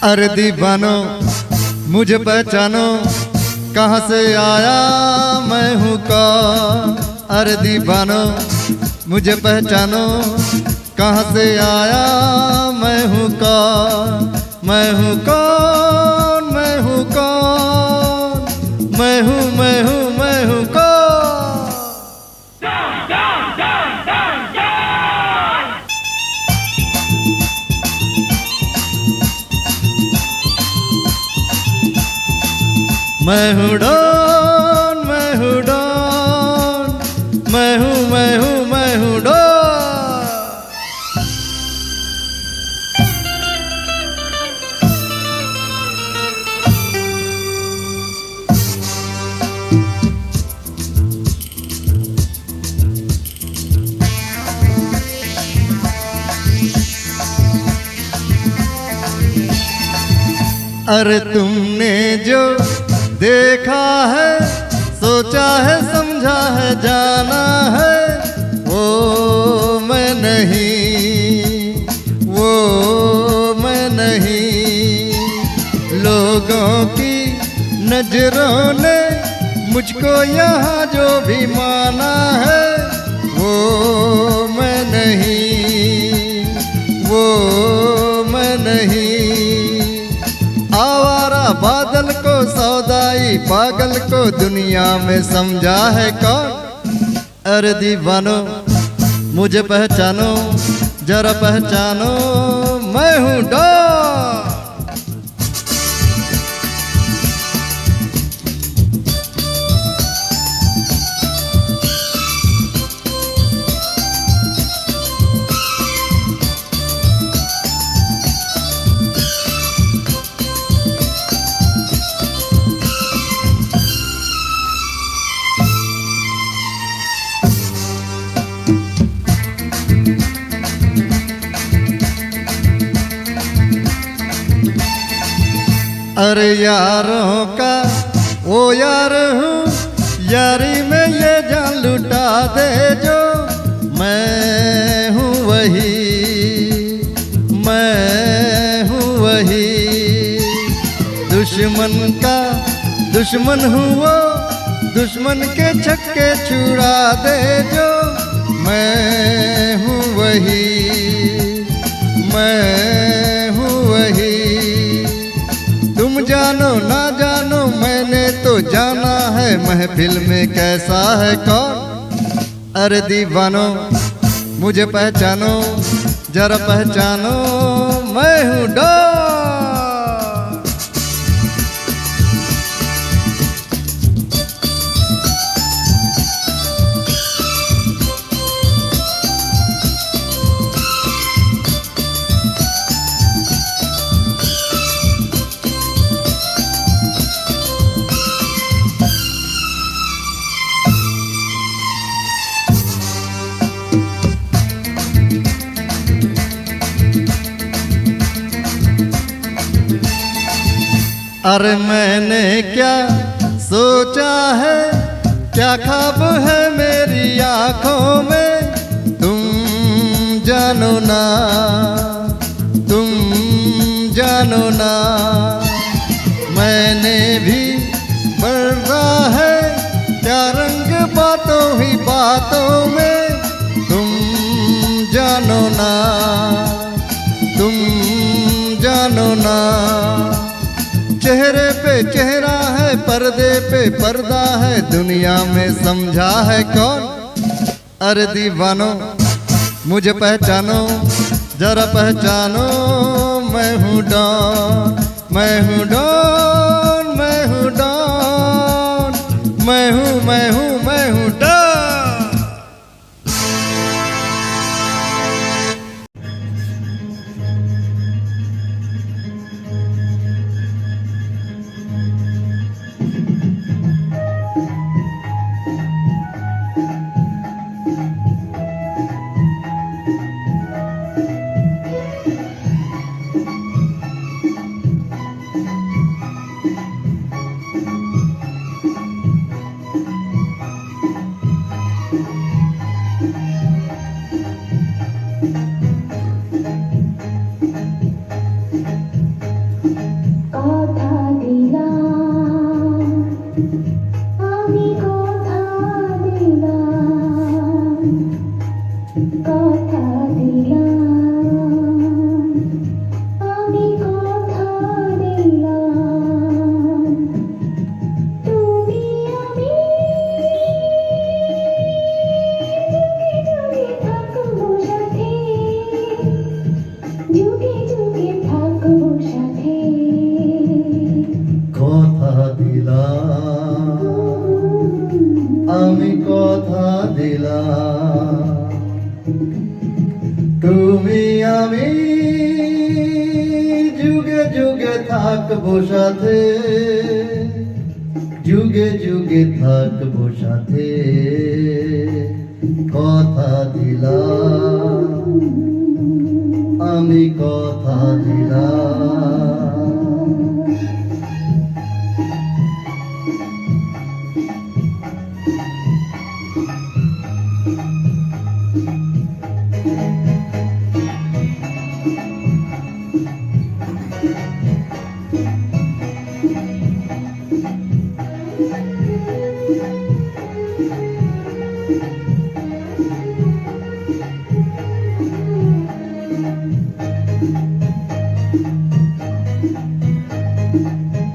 अरे दीवानो मुझे पहचानो, कहाँ से आया मैं हूँ कौन। अरे दीवानो मुझे पहचानो, कहाँ से आया मैं हूँ कौन। मैं हूँ कौन, मैं हूँ कौन, मैं हूँ मैं हूँ मैं हूँ कौन। मैं हूँ डॉन, मैं हूँ डॉन, मैं हूँ मैं हूँ मैं हूँ डॉन। अरे तुमने जो देखा है, सोचा है, समझा है, जाना है, वो मैं नहीं, वो मैं नहीं। लोगों की नजरों ने मुझको यहाँ जो भी माना है, वो मैं नहीं, वो मैं नहीं। आवारा बादल को, सौदाई पागल को दुनिया में समझा है कौन। अरे दीवानो मुझे पहचानो, जरा पहचानो, मैं हूँ डॉन। अरे यारों का वो यार हूँ, यारी में ये जान लुटा दे जो। मैं हूँ वही, मैं हूँ वही। दुश्मन का दुश्मन हूँ वो, दुश्मन के छक्के छुड़ा दे जो। मैं हूँ वही, मैं हूँ वही। तुम जानो ना जानो मैंने तो जाना है, महफिल में कैसा है कौन। अरे दीवानो मुझे पहचानो, जरा पहचानो, मैं हूँ डॉन। अरे मैंने क्या सोचा है, क्या ख्वाब है मेरी आँखों में, तुम जानो ना, तुम जानो ना। मैंने भी बढ़ा है क्या रंग बातों ही बातों में, तुम जानो ना, तुम जानो ना। चेहरे पे चेहरा है, पर्दे पे पर्दा है, दुनिया में समझा है कौन। अरे दीवानो मुझे पहचानो, जरा पहचानो, मैं हूँ डॉन, मैं हूँ डॉन, मैं हूँ डॉन, मैं हूँ मैं हूँ मैं हूँ डॉन। কথা দিলাম, আমি কথা দিলাম, কথা দিলাম, আমি কথা দিলাম, তুমি আমি যুগে যুগে থাকবো সাথে, কথা দিলাম, আমি কথা দিলাম, তুমি আমি যুগে যুগে থাকবো সাথে, যুগে যুগে থাকবো সাথে, কথা দিলাম, আমি কথা দিলাম।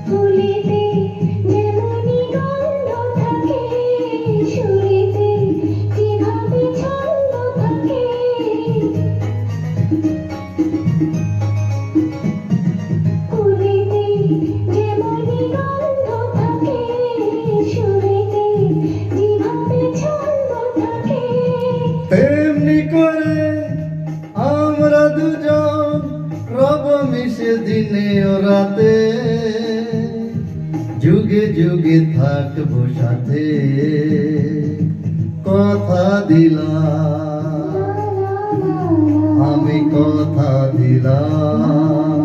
ফুলেতে যেমনি গন্ধ থাকে, সুরেতে যেভাবে ছন্দ থাকে, ফুলেতে যেমনি গন্ধ থাকে, সুরেতে যেভাবে ছন্দ থাকে, তেমনি করে আমরা দুজন রব মিশে দিনে ও রাতে, যুগে যুগে থাকবো সাথে, কথা দিলাম, আমি কথা দিলাম।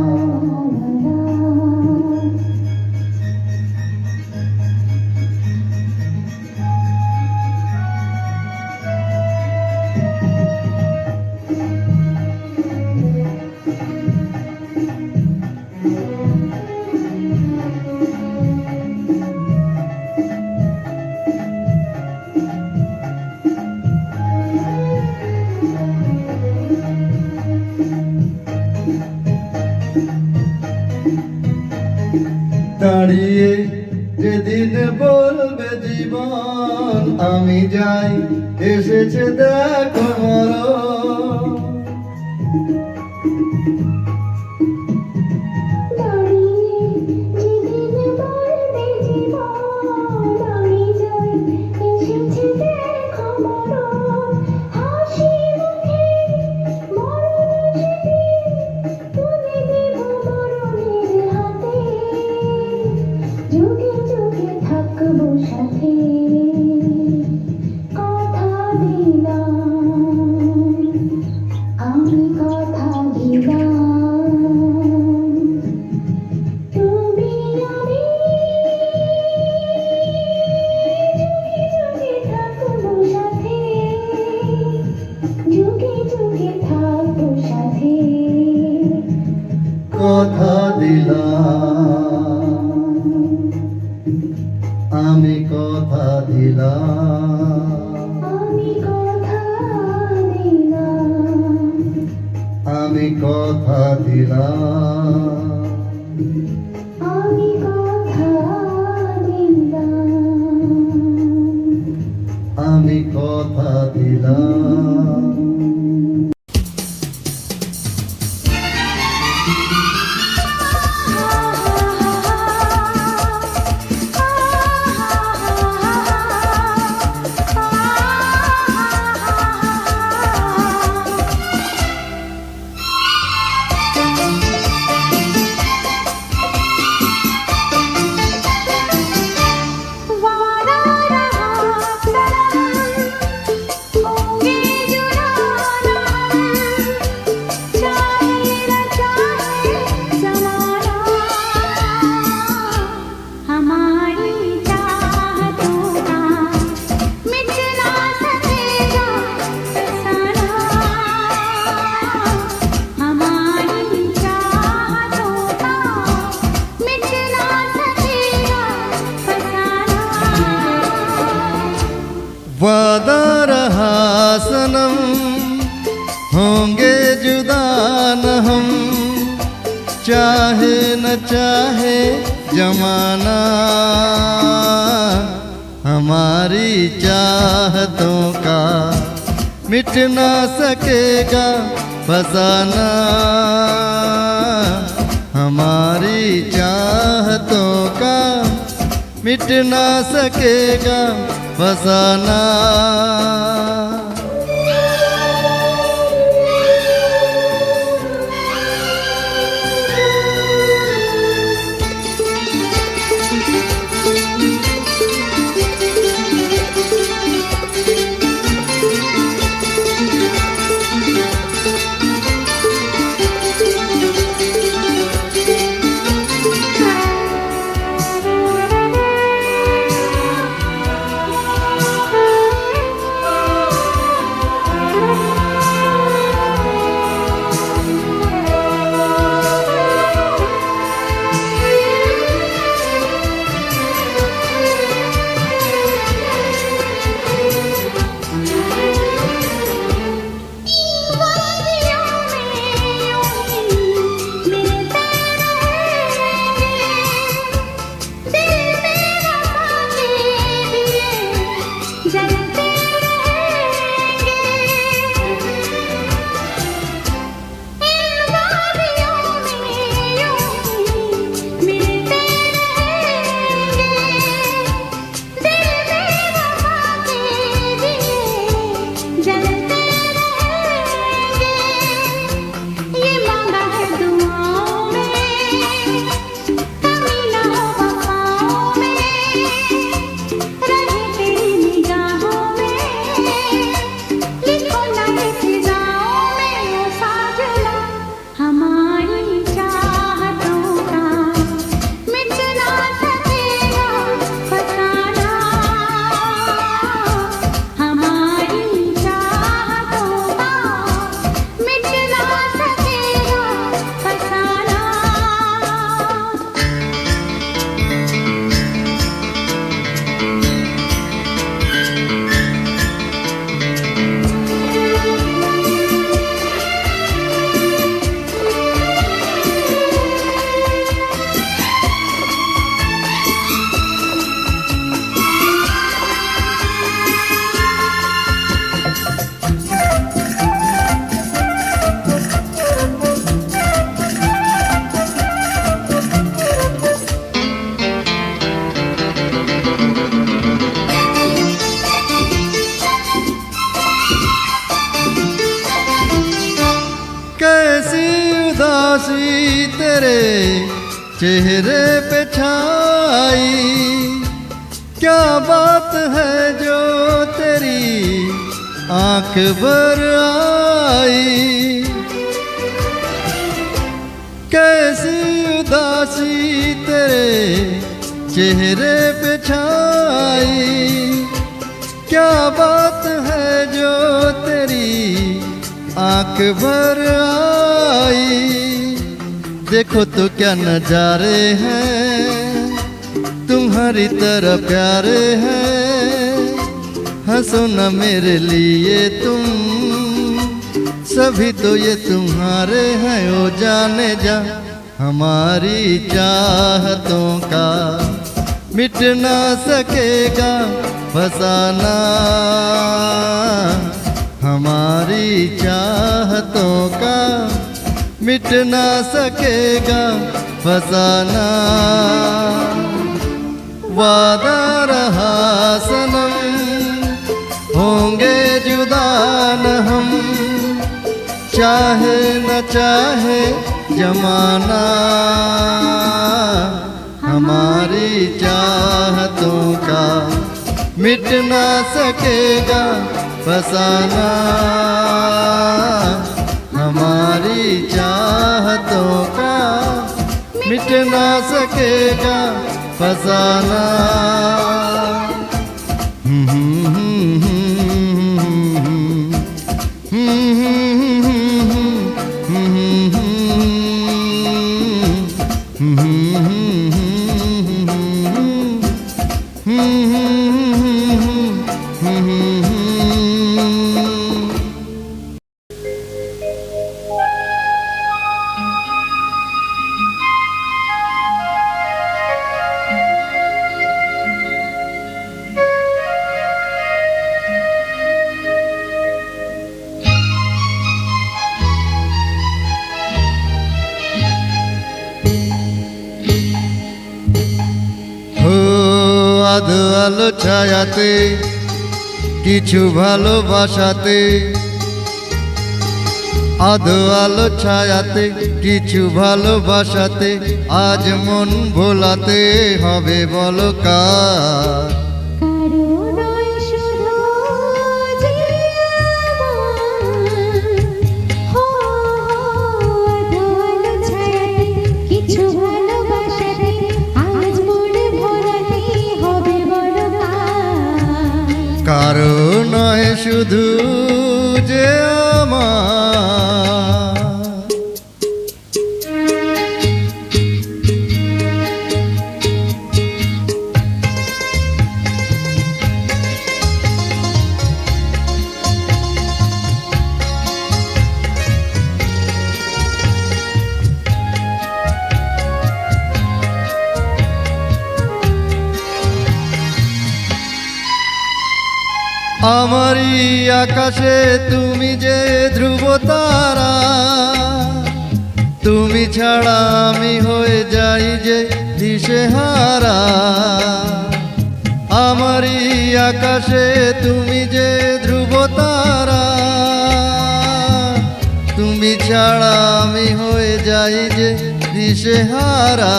দাঁড়িয়ে যেদিন বলবে জীবন আমি যাই, এসেছে দেখো মরণ। দাঁড়িয়ে যেদিন বলবে জীবন আমি যাই, এসেছে দেখো মরণ, হাসি মুখে মরণ সেদিন তুলে দেব মরণের হাতে, যুগে যুগে থাকবো সাথে, কথা দিলাম, আমি কথা দিলাম, তুমি আমি যুগে যুগে থাকবো সাথে, যুগে যুগে থাকবো সাথে, কথা দিলাম, আমি কথা सनम, होंगे जुदा न हम, चाहे न चाहे जमाना। हमारी चाहतों का मिट ना सकेगा फसाना। हमारी चाहतों का मिट ना सकेगा फसाना। कैसी उदासी तेरे चेहरे पे छाई, क्या बात है जो तेरी आंख भर आई। कैसी उदासी तेरे चेहरे पे छाई, क्या बात है जो तेरी आंख भर आई। देखो तो क्या नजारे हैं, तुम्हारी तरह प्यारे हैं। हंसो न मेरे लिए तुम, सभी तो ये तुम्हारे हैं। ओ जाने जा हमारी चाहतों का मिट ना सकेगा फसाना। हमारी चाहतों का मिट ना सकेगा फसाना। वादा रहा सनम, होंगे जुदा न हम, चाहे न चाहे जमाना। हमारी चाहतों का मिट ना सकेगा फसाना। हमारी चाहतों का मिट ना सकेगा फसाना। আধো আলো ছায়াতে কিছু ভালোবাসাতে, আধো আলো ছায়াতে কিছু ভালোবাসাতে, আজ মন ভোলাতে হবে বলো কার। কারো নয় শুধু যে আমার, হো আধো আলো ছায়াতে কিছু ভালোবাসাতে, আজ মনে ভোলাতে হবে বড় কার। কারো নয় শুধু যে আমার। আমারই আকাশে তুমি যে ধ্রুব তারা, তুমি ছাড়া আমি হয়ে যাই যে দিশেহারা। আমারই আকাশে তুমি যে ধ্রুব তারা, তুমি ছাড়া আমি হয়ে যাই যে দিশেহারা।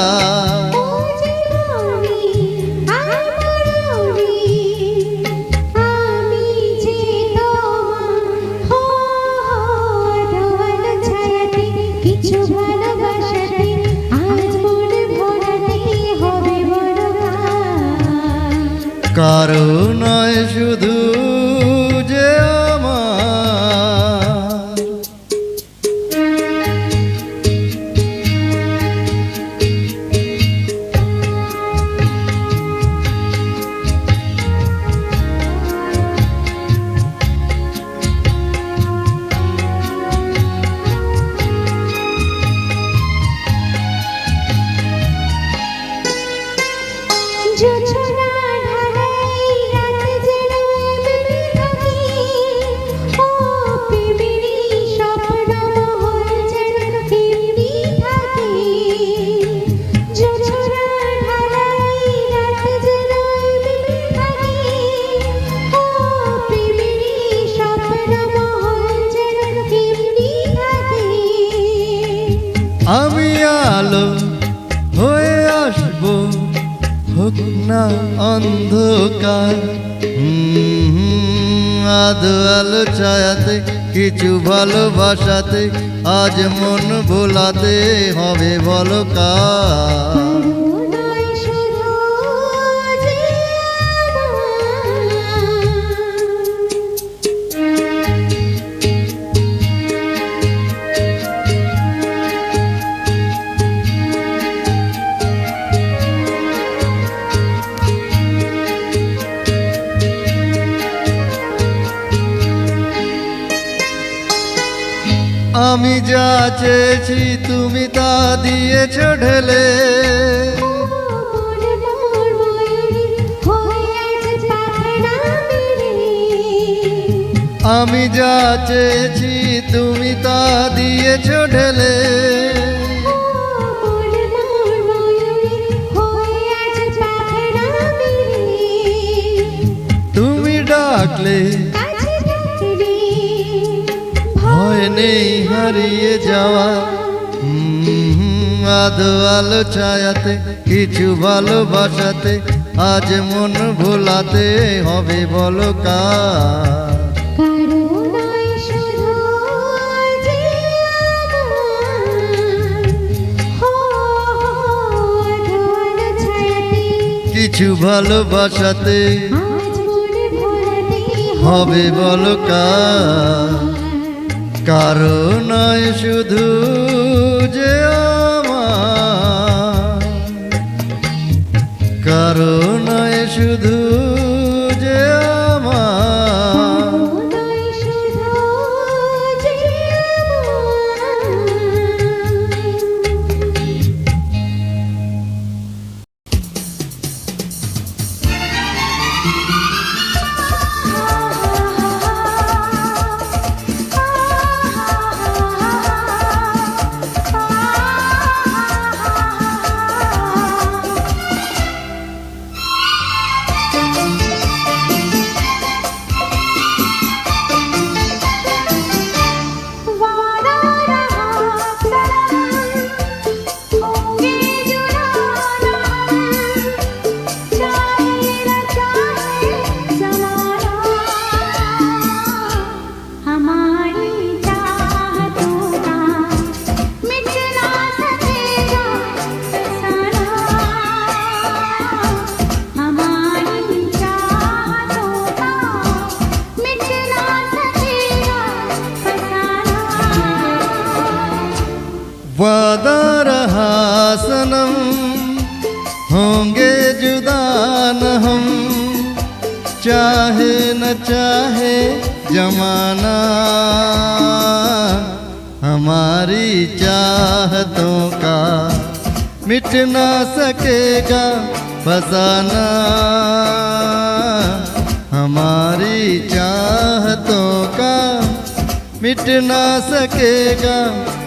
ও যে মৌরি আর মরৌরি, আমি যে তোমার, হো আধো আলো ছায়াতে কিছু ভালোবাসাতে, আজ মনে ভোলাতে হবে বড় কার। কারো নয় শুধু যে আমার। জোছনা ঢালাই রাত যেন এমনি থাকি, ও প্রেমেরই স্বপ্ন মহল যেন এমনি থাকি। জোছনা ঢালাই রাত যেন এমনি থাকি, ও প্রেমেরই স্বপ্ন মহল যেন এমনি থাকি। আমি আলো হয়ে আসবো, হোক না অন্ধকার। আধো আলো ছায়াতে কিছু ভালোবাসাতে, আজ মন ভোলাতে হবে বলো কার। কারো নয় শুধু যে আমি যা চেয়েছি তুমি তা দিয়েছ ঢেলে, মন মোর ময়ূরী হয়ে আজ পাখনা মেলে। আমি যা চেয়েছি তুমি তা দিয়েছ ঢেলে। মন মোর ময়ূরী হয়ে আজ পাখনা মেলে। তুমি ডাকলে কাছে থাকলে ভয় নেই হারিয়ে যাওয়া। আধো আলো ছায়াতে কিছু ভালোবাসাতে, আজ মন ভোলাতে হবে বলো কার। কারো নয় শুধু যে আমার, হো আধো আলো ছায়াতে কিছু ভালোবাসাতে, আজ মনে ভোলাতে হবে বলো কার। কারো নয় শুধু যে আমার। কারো নয় শুধু যে আমার। নয় শুধু যে আমার। होंगे जुदा न हम, चाहे न चाहे जमाना, हमारी चाहतों का मिट ना सकेगा फसाना, हमारी चाहतों का मिट ना सकेगा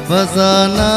फसाना।